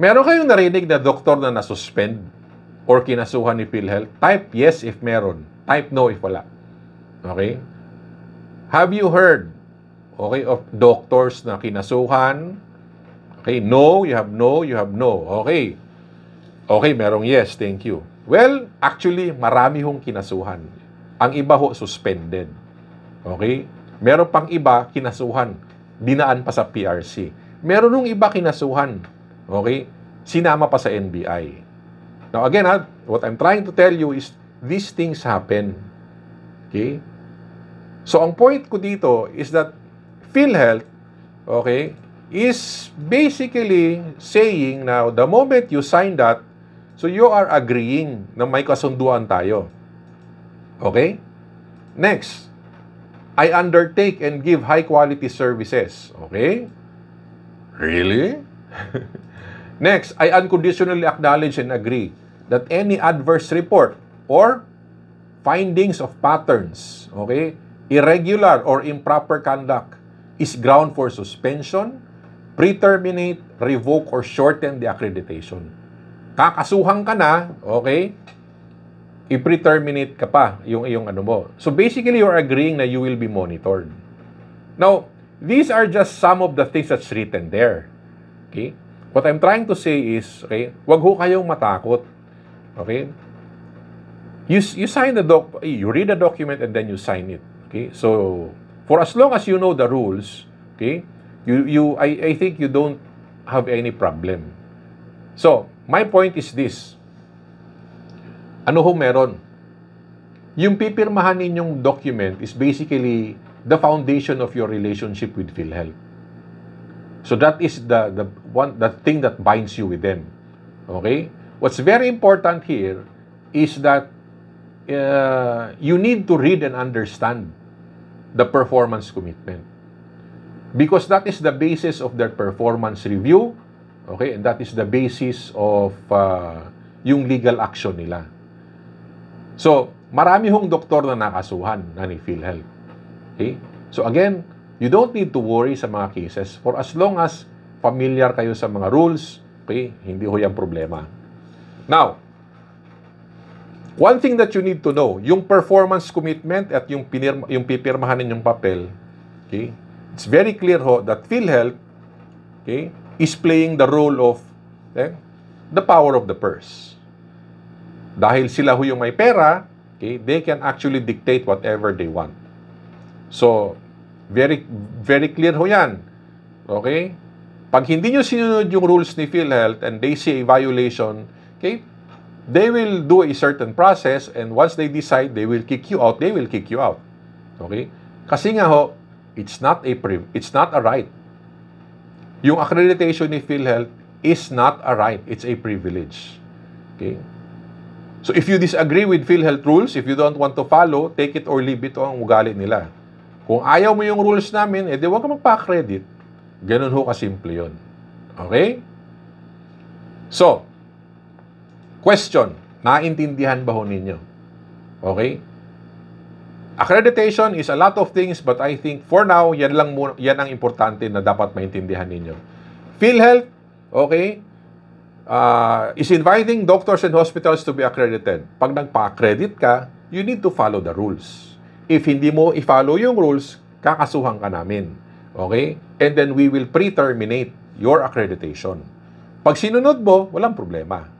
Meron kayong narinig na doktor na nasuspend or kinasuhan ni PhilHealth? Type yes if meron. Type no if wala. Okay? Have you heard, okay, of doctors na kinasuhan? Okay, no, you have no, you have no. Okay. Okay, merong yes, thank you. Well, actually, marami hong kinasuhan. Ang iba ho, suspended. Okay? Meron pang iba, kinasuhan. Dinaan pa sa PRC. Meron hong iba kinasuhan. Okay? Sinama pa sa NBI. Now, again, what I'm trying to tell you is these things happen. Okay? So, ang point ko dito is that PhilHealth, okay, is basically saying now, the moment you sign that, so you are agreeing na may kasunduan tayo. Okay? Next, I undertake and give high-quality services. Okay? Really? Next, I unconditionally acknowledge and agree that any adverse report or findings of patterns, okay, irregular or improper conduct is ground for suspension, pre-terminate, revoke, or shorten the accreditation. Kakasuhan ka na, okay, i-pre-terminate ka pa yung ano mo. So basically, you're agreeing na you will be monitored. Now, these are just some of the things that's written there. Okay? What I'm trying to say is, okay, wag ho kayong matakot. Okay? You sign the you read the document and then you sign it. Okay? So, for as long as you know the rules, okay, I think you don't have any problem. So, my point is this. Ano ho meron? Yung pipirmahan ninyong document is basically the foundation of your relationship with PhilHealth. So that is the thing that binds you with them. Okay? What's very important here is that you need to read and understand the performance commitment. Because that is the basis of their performance review. Okay? And that is the basis of yung legal action nila. So, marami hong doktor na nakasuhan na ni PhilHealth. Okay? So again, you don't need to worry sa mga cases for as long as familiar kayo sa mga rules, okay? Hindi ho yan problema. Now, one thing that you need to know, yung performance commitment at yung pipirmahan ninyong papel, okay? It's very clear ho that PhilHealth, okay, is playing the role of the power of the purse. Dahil sila ho yung may pera, okay, they can actually dictate whatever they want. So, very clear ho yan. Okay? Pag hindi nyo sinunod yung rules ni PhilHealth and they see a violation, okay, they will do a certain process and once they decide they will kick you out, they will kick you out. Okay? Kasi nga ho, it's not a right. Yung accreditation ni PhilHealth is not a right. It's a privilege. Okay? So if you disagree with PhilHealth rules, if you don't want to follow, take it or leave it, ang ugali nila. Kung ayaw mo yung rules namin, edi huwag ka magpa-credit. Ganun ho kasimple yun. Okay? So, question, naintindihan ba ho ninyo? Okay? Accreditation is a lot of things, but I think for now, yan ang importante na dapat maintindihan ninyo. PhilHealth, okay, is inviting doctors and hospitals to be accredited. Pag nagpa-accredit ka, you need to follow the rules. If hindi mo i-follow yung rules, kakasuhan ka namin. Okay? And then we will pre-terminate your accreditation. Pag sinunod mo, walang problema.